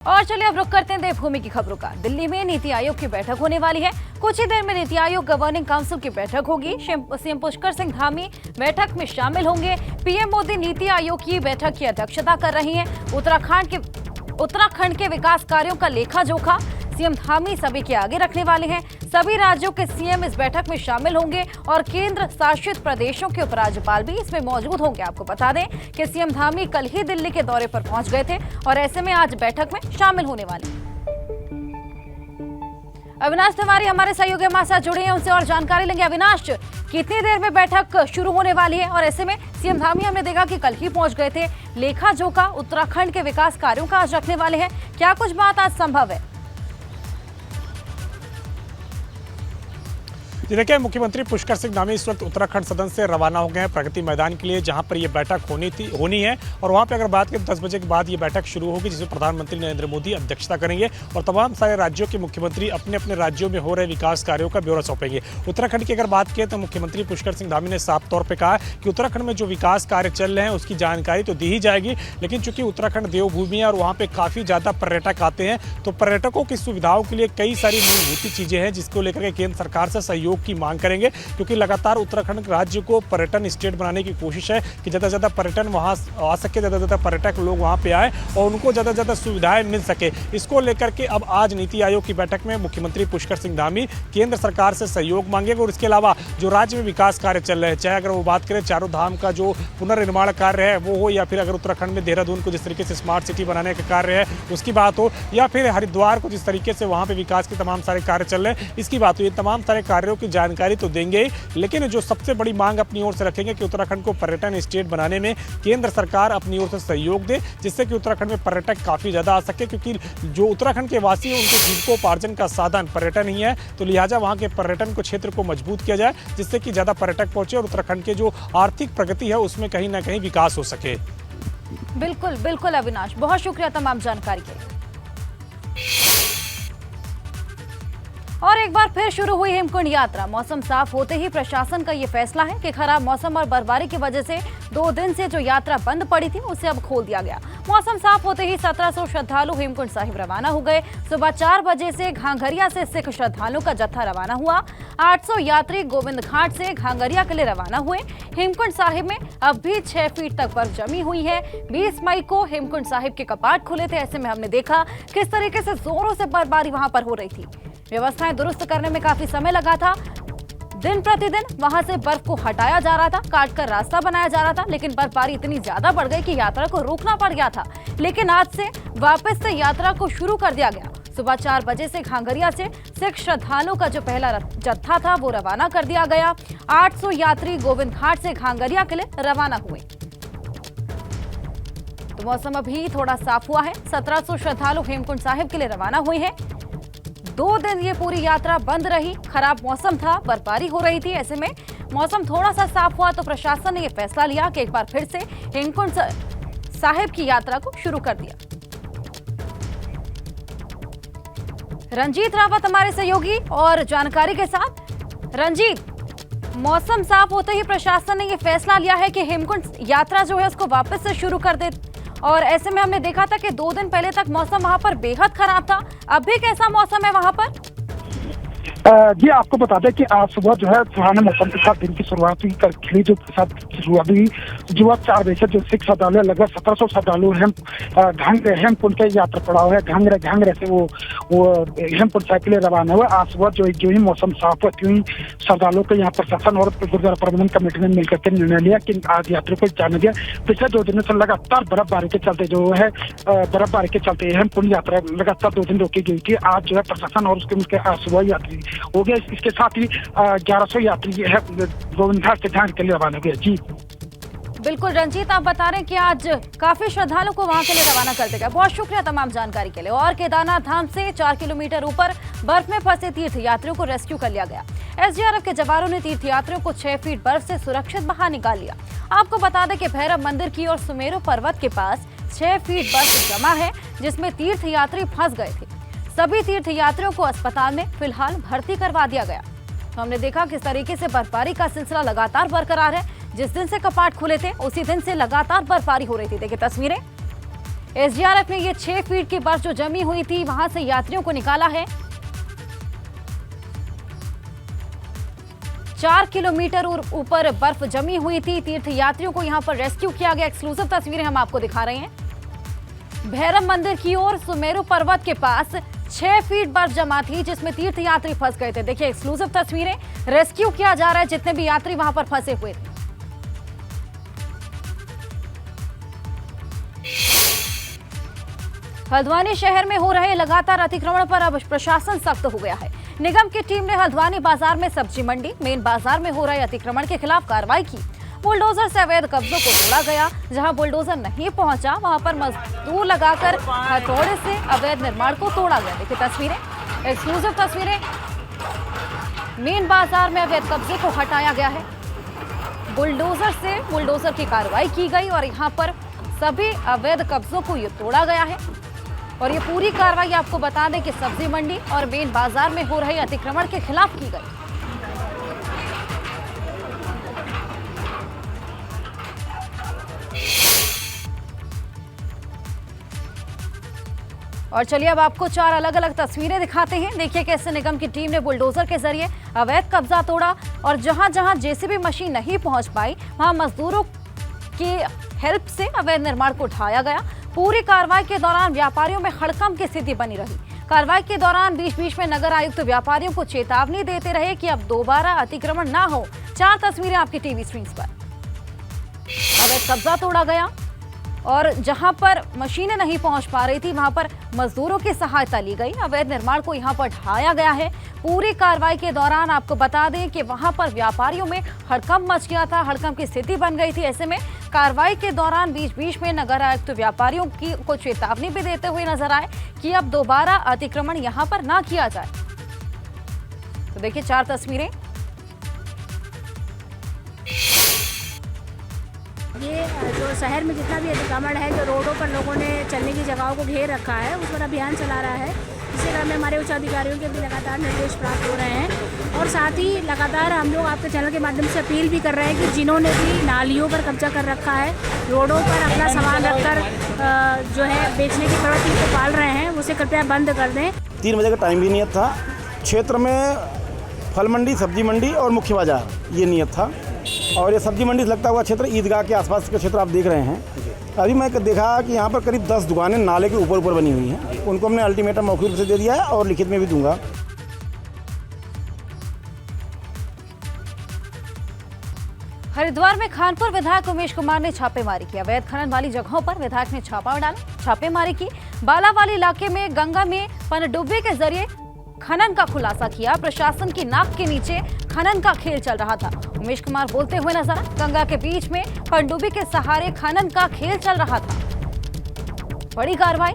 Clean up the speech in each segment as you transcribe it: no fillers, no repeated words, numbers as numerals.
और चलिए अब रुक करते हैं देवभूमि की खबरों का। दिल्ली में नीति आयोग की बैठक होने वाली है। कुछ ही देर में नीति आयोग गवर्निंग काउंसिल की बैठक होगी। सीएम पुष्कर सिंह धामी बैठक में शामिल होंगे। पीएम मोदी नीति आयोग की बैठक की अध्यक्षता कर रही हैं। उत्तराखंड के विकास कार्यों का लेखा जोखा सीएम धामी सभी के आगे रखने वाले हैं। सभी राज्यों के सीएम इस बैठक में शामिल होंगे और केंद्र शासित प्रदेशों के उपराज्यपाल भी इसमें मौजूद होंगे। आपको बता दें कि सीएम धामी कल ही दिल्ली के दौरे पर पहुंच गए थे और ऐसे में आज बैठक में शामिल होने वाले हैं। अविनाश तिवारी हमारे सहयोगी हमारे साथ जुड़े हैं, उनसे और जानकारी लेंगे। अविनाश, कितनी देर में बैठक शुरू होने वाली है और ऐसे में सीएम धामी हमने देखा कि कल ही पहुंच गए थे। लेखा जोखा उत्तराखंड के विकास कार्यों का आज रखने वाले हैं। क्या कुछ बात आज संभव है? जी देखिए, मुख्यमंत्री पुष्कर सिंह धामी इस वक्त उत्तराखंड सदन से रवाना हो गए हैं प्रगति मैदान के लिए, जहां पर ये बैठक होनी है। और वहां पे अगर बात करें 10 बजे के बाद ये बैठक शुरू होगी, जिसमें प्रधानमंत्री नरेंद्र मोदी अध्यक्षता करेंगे और तमाम सारे राज्यों के मुख्यमंत्री अपने अपने राज्यों में हो रहे विकास कार्यों का ब्यौरा सौंपेंगे। उत्तराखंड की अगर बात करें तो मुख्यमंत्री पुष्कर सिंह धामी ने साफ तौर पर कहा कि उत्तराखंड में जो विकास कार्य चल रहे हैं उसकी जानकारी तो दी ही जाएगी, लेकिन चूंकि उत्तराखंड देवभूमि है और वहाँ पे काफ़ी ज़्यादा पर्यटक आते हैं, तो पर्यटकों की सुविधाओं के लिए कई सारी मूलभूत चीज़ें हैं जिसको लेकर के केंद्र सरकार से सहयोग की मांग करेंगे, क्योंकि लगातार उत्तराखंड राज्य को पर्यटन स्टेट बनाने की कोशिश है कि ज़्यादा से ज़्यादा पर्यटन वहाँ आ सके, ज़्यादा से ज़्यादा पर्यटक लोग वहाँ पे आए और उनको ज़्यादा से ज़्यादा सुविधाएं मिल सके। इसको लेकर के अब आज नीति आयोग की बैठक में मुख्यमंत्री पुष्कर सिंह धामी केंद्र सरकार से सहयोग मांगेंगे। और इसके अलावा जो राज्य में विकास कार्य चल रहे हैं, चाहे अगर वो बात करें चारों धाम का जो पुनर्निर्माण कार्य है वो हो, या फिर अगर उत्तराखंड में देहरादून को जिस तरीके से स्मार्ट सिटी बनाने का कार्य है उसकी बात हो, या फिर हरिद्वार को जिस तरीके से वहाँ पे विकास के तमाम सारे कार्य चल रहे हैं इसकी बात हो, ये तमाम सारे कार्यों की जानकारी तो देंगे, लेकिन जो सबसे बड़ी मांग अपनी ओर से रखेंगे कि उत्तराखंड को पर्यटन स्टेट बनाने में केंद्र सरकार अपनी ओर से सहयोग दे, जिससे कि उत्तराखंड में पर्यटक काफ़ी ज़्यादा आ सके, क्योंकि जो उत्तराखंड के वासी हैं उनके जीविकोपार्जन का साधन पर्यटन ही है। तो लिहाजा वहाँ के पर्यटन को क्षेत्र को मजबूत किया जाए, जिससे कि ज़्यादा पर्यटक पहुँचे और उत्तराखंड के जो आर्थिक प्रगति है उसमें कहीं ना कहीं विकास हो सके। बिल्कुल बिल्कुल अविनाश, बहुत शुक्रिया तमाम जानकारी के लिए। और एक बार फिर शुरू हुई हेमकुंड यात्रा। मौसम साफ होते ही प्रशासन का ये फैसला है कि खराब मौसम और बर्फबारी की वजह से 2 दिन से जो यात्रा बंद पड़ी थी उसे अब खोल दिया गया। मौसम साफ होते ही 1700 श्रद्धालु हेमकुंड साहिब रवाना हो गए। सुबह 4 बजे से घांघरिया से सिख श्रद्धालुओं का जत्था रवाना हुआ। 800 यात्री गोविंद घाट से घांघरिया के लिए रवाना हुए। हेमकुंड साहिब में अब भी 6 फीट तक बर्फ जमी हुई है। 20 मई को हेमकुंड साहिब के कपाट खुले थे। ऐसे में हमने देखा किस तरीके से जोरों से बर्फबारी वहां पर हो रही थी। व्यवस्थाएं दुरुस्त करने में काफी समय लगा था। दिन प्रतिदिन वहां से बर्फ को हटाया जा रहा था, काटकर रास्ता बनाया जा रहा था, लेकिन बर्फबारी इतनी ज्यादा बढ़ गई कि यात्रा को रोकना पड़ गया था। लेकिन आज से वापस से यात्रा को शुरू कर दिया गया। सुबह 4 बजे से घांघरिया से सिख श्रद्धालुओं का जो पहला जत्था था वो रवाना कर दिया गया। 800 यात्री गोविंद घाट से घांघरिया के लिए रवाना हुए। तो मौसम अभी थोड़ा साफ हुआ है। 1700 श्रद्धालु हेमकुंड साहिब के लिए रवाना हुए हैं। 2 दिन ये पूरी यात्रा बंद रही। खराब मौसम था, बर्फबारी हो रही थी। ऐसे में मौसम थोड़ा सा साफ हुआ तो प्रशासन ने यह फैसला लिया कि एक बार फिर से हेमकुंड साहिब की यात्रा को शुरू कर दिया। रंजीत रावत हमारे सहयोगी और जानकारी के साथ। रंजीत, मौसम साफ होते ही प्रशासन ने यह फैसला लिया है कि हेमकुंड यात्रा जो है उसको वापस से शुरू कर दे, और ऐसे में हमने देखा था कि 2 दिन पहले तक मौसम वहां पर बेहद खराब था। अब भी कैसा मौसम है वहां पर? जी आपको बता दें कि आज सुबह जो है सुहाने मौसम के साथ दिन की शुरुआत हुई। खिली जो शुरुआत हुई सुबह 4 बजे से जो सिख श्रद्धालु लगभग 1700 श्रद्धालु हेमकुंड के यात्रा पड़ा हुआ है। घांघरे से वो हेमकुंड साहिब के लिए रवाना हुआ। आज सुबह जो ही मौसम साफ हुआ क्यों श्रद्धालुओं को यहाँ प्रशासन और गुरुद्वारा प्रबंधन कमेटी ने मिलकर के निर्णय लिया कि आज यात्रियों को जाने दिया। पिछले 2 दिनों से लगातार बर्फबारी के चलते हेमकुंड यात्रा लगातार 2 दिन रोकी गई थी। आज जो है प्रशासन और उसके आज सुबह यात्री हो गया। इसके साथ ही 1100 यात्री है गोविंद घाट से घांघरिया के लिए रवाना हुए। जी बिल्कुल रंजीत, आप बता रहे हैं कि आज काफी श्रद्धालुओं को वहां के लिए रवाना कर दिया गया। बहुत शुक्रिया तमाम जानकारी के लिए। और केदारनाथ धाम से 4 किलोमीटर ऊपर बर्फ में फंसे तीर्थ यात्रियों को रेस्क्यू कर लिया गया। एसडीआरएफ के जवानों ने तीर्थ यात्रियों को 6 फीट बर्फ से सुरक्षित बाहर निकाल लिया। आपको बता दें कि भैरव मंदिर की और सुमेरु पर्वत के पास 6 फीट बर्फ जमा है, जिसमें तीर्थ यात्री फंस गए थे। सभी तीर्थ यात्रियों को अस्पताल में फिलहाल भर्ती करवा दिया गया। तो हमने देखा किस तरीके से बर्फबारी का सिलसिला लगातार बरकरार है। जिस दिन से कपाट खुले थे उसी दिन से लगातार बर्फबारी हो रही थी। देखिए तस्वीरें, एसडीआरएफ ने ये 6 फीट की बर्फ जो जमी हुई थी वहां से यात्रियों को निकाला है। 4 किलोमीटर ऊपर बर्फ जमी हुई थी। तीर्थ यात्रियों को यहां पर रेस्क्यू किया गया। एक्सक्लूसिव तस्वीरें हम आपको दिखा रहे हैं। भैरव मंदिर की ओर सुमेरु पर्वत के पास 6 फीट बर्फ जमा थी जिसमें तीर्थ यात्री फंस गए थे। देखिए एक्सक्लूसिव तस्वीरें। रेस्क्यू किया जा रहा है जितने भी यात्री वहां पर फंसे हुए थे। हल्द्वानी शहर में हो रहे लगातार अतिक्रमण पर अब प्रशासन सख्त हो गया है। निगम की टीम ने हल्द्वानी बाजार में सब्जी मंडी, मेन बाजार में हो रहे अतिक्रमण के खिलाफ कार्रवाई की। बुलडोजर से अवैध कब्जों को तोड़ा गया। जहां बुलडोजर नहीं पहुंचा वहां पर मजदूर लगाकर हथौड़े से अवैध निर्माण को तोड़ा गया। देखिए तस्वीरें, एक्सक्लूसिव तस्वीरें। मेन बाजार में अवैध कब्जे को हटाया गया है। बुलडोजर की कार्रवाई की गई और यहाँ पर सभी अवैध कब्जों को ये तोड़ा गया है। और ये पूरी कार्रवाई आपको बता दें कि सब्जी मंडी और मेन बाजार में हो रहे अतिक्रमण के खिलाफ की गई। और चलिए अब आपको 4 अलग अलग तस्वीरें दिखाते हैं। देखिए कैसे निगम की टीम ने बुलडोजर के जरिए अवैध कब्जा तोड़ा और जहां जहां जेसीबी मशीन नहीं पहुंच पाई वहां मजदूरों की हेल्प से अवैध निर्माण को उठाया गया। पूरी कार्रवाई के दौरान व्यापारियों में हड़कंप की स्थिति बनी रही। कार्रवाई के दौरान बीच बीच में नगर आयुक्त व्यापारियों को चेतावनी देते रहे कि अब दोबारा अतिक्रमण ना हो। 4 तस्वीरें आपकी टीवी स्क्रीन पर। अवैध कब्जा तोड़ा गया और जहां पर मशीनें नहीं पहुंच पा रही थी वहां पर मजदूरों की सहायता ली गई। अवैध निर्माण को यहां पर ढाया गया है। पूरी कार्रवाई के दौरान आपको बता दें कि वहां पर व्यापारियों में हड़कंप मच गया था, हड़कंप की स्थिति बन गई थी। ऐसे में कार्रवाई के दौरान बीच बीच में नगर आयुक्त व्यापारियों को चेतावनी भी देते हुए नजर आए कि अब दोबारा अतिक्रमण यहां पर ना किया जाए। तो देखिए 4 तस्वीरें। ये जो शहर में जितना भी अतिक्रमण है, जो रोडों पर लोगों ने चलने की जगहों को घेर रखा है, उस पर अभियान चला रहा है। इसी क्रम में हमारे उच्च अधिकारियों के भी लगातार निर्देश प्राप्त हो रहे हैं और साथ ही लगातार हम लोग आपके चैनल के माध्यम से अपील भी कर रहे हैं कि जिन्होंने भी नालियों पर कब्जा कर रखा है, रोडों पर अपना सामान रखकर जो है बेचने की प्रवृत्ति को पाल रहे हैं, उसे कृपया बंद कर दें। 3 बजे का टाइम भी नियत था। क्षेत्र में फल मंडी, सब्जी मंडी और मुख्य बाजार ये नियत था। और ये सब्जी मंडी से लगता हुआ क्षेत्र ईदगाह के आसपास का क्षेत्र आप देख रहे हैं। अभी मैं देखा कि यहाँ पर करीब 10 दुकानें नाले के ऊपर बनी हुई हैं। उनको हमने अल्टीमेटम मौखिक रूप से दे दिया है और लिखित में भी दूंगा। हरिद्वार में खानपुर विधायक उमेश कुमार ने छापेमारी की। अवैध खनन वाली जगहों पर विधायक ने छापा डाला, छापेमारी की। बालावाली इलाके में गंगा में पनडुब्बी के जरिए खनन का खुलासा किया। प्रशासन की नाक के नीचे खनन का खेल चल रहा था। उमेश कुमार बोलते हुए नजर आए। गंगा के बीच में पनडुब्बी के सहारे खनन का खेल चल रहा था। बड़ी कार्रवाई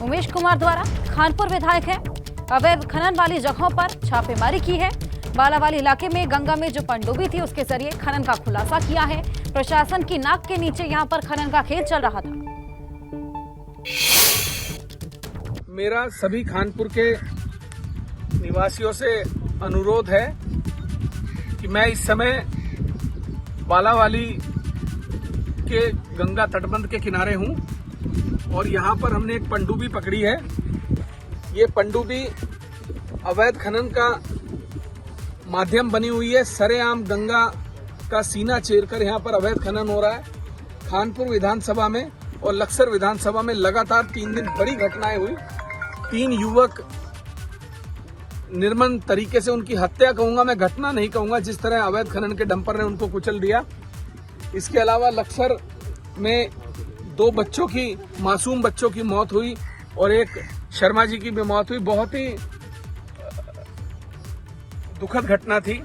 उमेश कुमार द्वारा। खानपुर विधायक है, अवैध खनन वाली जगहों पर छापेमारी की है। बालावाली इलाके में गंगा में जो पनडुब्बी थी उसके जरिए खनन का खुलासा किया है। प्रशासन की नाक के नीचे यहां पर खनन का खेल चल रहा था। मेरा सभी खानपुर के निवासियों से अनुरोध है कि मैं इस समय बालावाली के गंगा तटबंध के किनारे हूं और यहां पर हमने एक पनडुब्बी पकड़ी है। ये पनडुब्बी अवैध खनन का माध्यम बनी हुई है। सरेआम गंगा का सीना चीरकर यहां पर अवैध खनन हो रहा है। खानपुर विधानसभा में और लक्सर विधानसभा में लगातार 3 दिन बड़ी घटनाएं हुई। 3 युवक निर्मम तरीके से, उनकी हत्या कहूंगा मैं, घटना नहीं कहूंगा, जिस तरह अवैध खनन के डंपर ने उनको कुचल दिया। इसके अलावा लक्सर में 2 बच्चों की, मासूम बच्चों की मौत हुई और एक शर्मा जी की भी मौत हुई। बहुत ही दुखद घटना थी।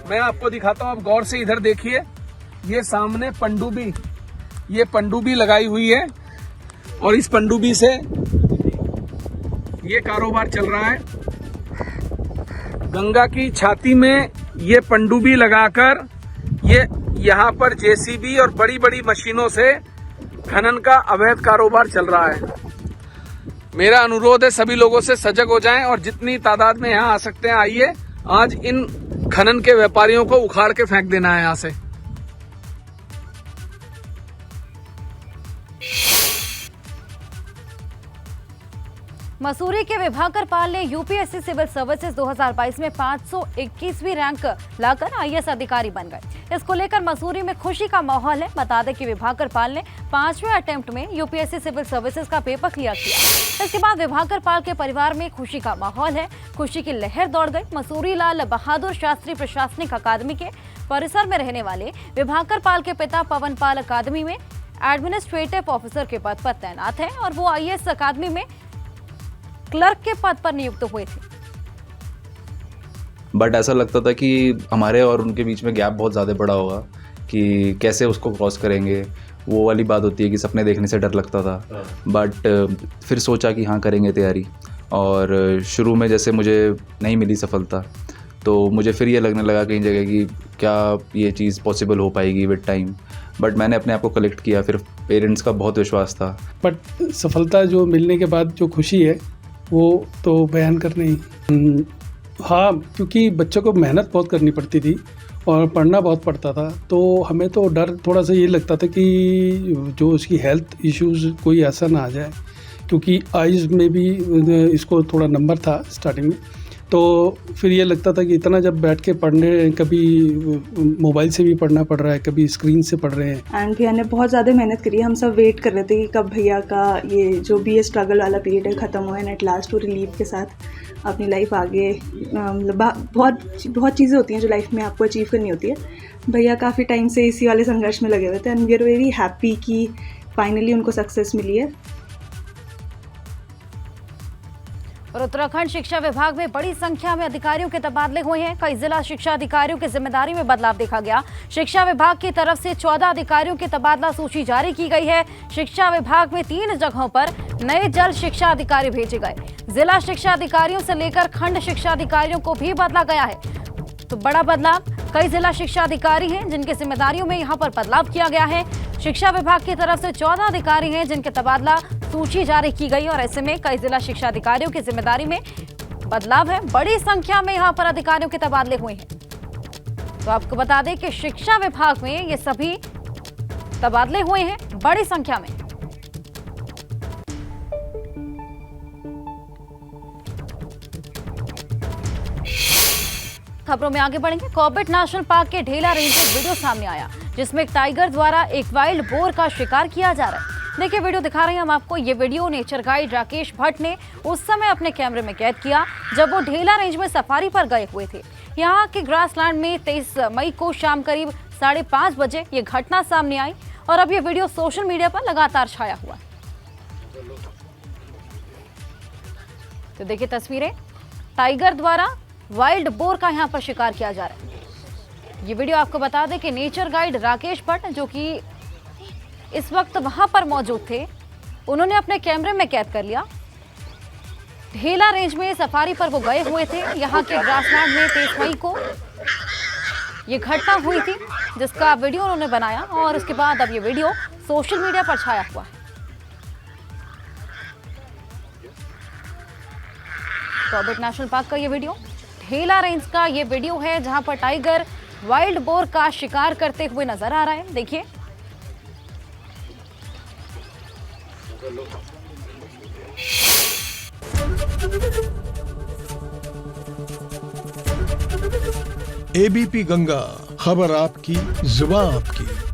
मैं आपको दिखाता हूं, आप गौर से इधर देखिए। ये सामने पनडुब्बी, ये पनडुब्बी लगाई हुई है और इस पनडुब्बी से ये कारोबार चल रहा है। गंगा की छाती में ये पनडुब्बी लगाकर ये यहाँ पर जेसीबी और बड़ी बड़ी मशीनों से खनन का अवैध कारोबार चल रहा है। मेरा अनुरोध है सभी लोगों से सजग हो जाएं और जितनी तादाद में यहाँ आ सकते हैं आइए। आज इन खनन के व्यापारियों को उखाड़ के फेंक देना है यहाँ से। मसूरी के विभाकर पाल ने यूपीएससी सिविल सर्विसेज 2022 में 521वीं रैंक लाकर आईएएस अधिकारी बन गए। इसको लेकर मसूरी में खुशी का माहौल है। बता दें कि विभाकर पाल ने 5वें अटेम्प्ट में यूपीएससी सिविल सर्विसेज का पेपर क्लियर किया। इसके बाद विभाकर पाल के परिवार में खुशी का माहौल है। खुशी की लहर दौड़ गई। मसूरी लाल बहादुर शास्त्री प्रशासनिक अकादमी के परिसर में रहने वाले विभाकर पाल के पिता पवन पाल अकादमी में एडमिनिस्ट्रेटिव ऑफिसर के पद पर तैनात है और वो आईएएस अकादमी में क्लर्क के पद पर नियुक्त हुए थे। बट ऐसा लगता था कि हमारे और उनके बीच में गैप बहुत ज़्यादा बड़ा होगा कि कैसे उसको क्रॉस करेंगे। वो वाली बात होती है कि सपने देखने से डर लगता था। बट फिर सोचा कि हाँ करेंगे तैयारी, और शुरू में जैसे मुझे नहीं मिली सफलता तो मुझे फिर ये लगने लगा कई जगह कि क्या ये चीज़ पॉसिबल हो पाएगी विद टाइम। बट मैंने अपने आप को कलेक्ट किया, फिर पेरेंट्स का बहुत विश्वास था। बट सफलता जो मिलने के बाद जो खुशी है वो तो बयान करने ही। हाँ, क्योंकि बच्चों को मेहनत बहुत करनी पड़ती थी और पढ़ना बहुत पड़ता था, तो हमें तो डर थोड़ा सा ये लगता था कि जो उसकी हेल्थ इश्यूज़ कोई ऐसा ना आ जाए, क्योंकि आइज़ में भी इसको थोड़ा नंबर था स्टार्टिंग में। तो फिर ये लगता था कि इतना जब बैठ के पढ़ने, कभी मोबाइल से भी पढ़ना पड़ रहा है, कभी स्क्रीन से पढ़ रहे हैं। एंड भैया ने बहुत ज़्यादा मेहनत करी है। हम सब वेट कर रहे थे कि कब भैया का ये जो भी ये स्ट्रगल वाला पीरियड है ख़त्म हुआ है, एट लास्ट वो रिलीफ के साथ अपनी लाइफ आगे, बहुत चीज़ें होती हैं जो लाइफ में आपको अचीव करनी होती है। भैया काफ़ी टाइम से इसी वाले संघर्ष में लगे हुए थे and we are very happy कि फाइनली उनको सक्सेस मिली है। और उत्तराखंड शिक्षा विभाग में बड़ी संख्या में अधिकारियों के तबादले हुए हैं। कई जिला शिक्षा अधिकारियों की जिम्मेदारी में बदलाव देखा गया। शिक्षा विभाग की तरफ से 14 अधिकारियों की तबादला सूची जारी की गई है। शिक्षा विभाग में 3 जगहों पर नए जल शिक्षा अधिकारी भेजे गए। जिला शिक्षा अधिकारियों से लेकर खंड शिक्षा अधिकारियों को भी बदला गया है। तो बड़ा बदलाव, कई जिला शिक्षा अधिकारी हैं जिनकी जिम्मेदारियों में यहाँ पर बदलाव किया गया है। शिक्षा विभाग की तरफ से 14 अधिकारी हैं जिनके तबादला सूची जारी की गई और ऐसे में कई जिला शिक्षा अधिकारियों की जिम्मेदारी में बदलाव है। बड़ी संख्या में यहाँ पर अधिकारियों के तबादले हुए हैं। तो आपको बता दें कि शिक्षा विभाग में ये सभी तबादले हुए हैं बड़ी संख्या में। खबरों में आगे बढ़ेंगे। कॉर्बेट नेशनल पार्क के ढेला रेंज में वीडियो सामने आया जिसमें एक टाइगर द्वारा एक वाइल्ड बोर का शिकार किया जा रहा है। देखिए वीडियो दिखा रहे हैं हम आपको। ये video nature guide Rakesh Bhatt ने उस समय अपने कैमरे में कैद किया जब वो ढेला रेंज में सफारी पर गए हुए थे। यहाँ के ग्रासलैंड में 23 मई को शाम करीब 5:30 बजे ये घटना सामने आई और अब ये वीडियो सोशल मीडिया पर लगातार छाया हुआ है। तो देखिए तस्वीरें, टाइगर द्वारा वाइल्ड बोर का यहाँ पर शिकार किया जा रहा है। ये वीडियो आपको बता दें कि नेचर गाइड राकेश भट्ट जो कि इस वक्त वहां पर मौजूद थे, उन्होंने अपने कैमरे में कैद कर लिया। ढेला रेंज में सफारी पर वो गए हुए थे। यहाँ के ग्रासलैंड में 23 मई को ये घटना हुई थी जिसका वीडियो उन्होंने बनाया और उसके बाद अब ये वीडियो सोशल मीडिया पर छाया हुआ है। कॉर्बेट नेशनल पार्क का ये वीडियो, ढेला रेंज का ये वीडियो है जहां पर टाइगर वाइल्ड बोर का शिकार करते हुए नजर आ रहा है। देखिए एबीपी गंगा, खबर आपकी, जुबान आपकी।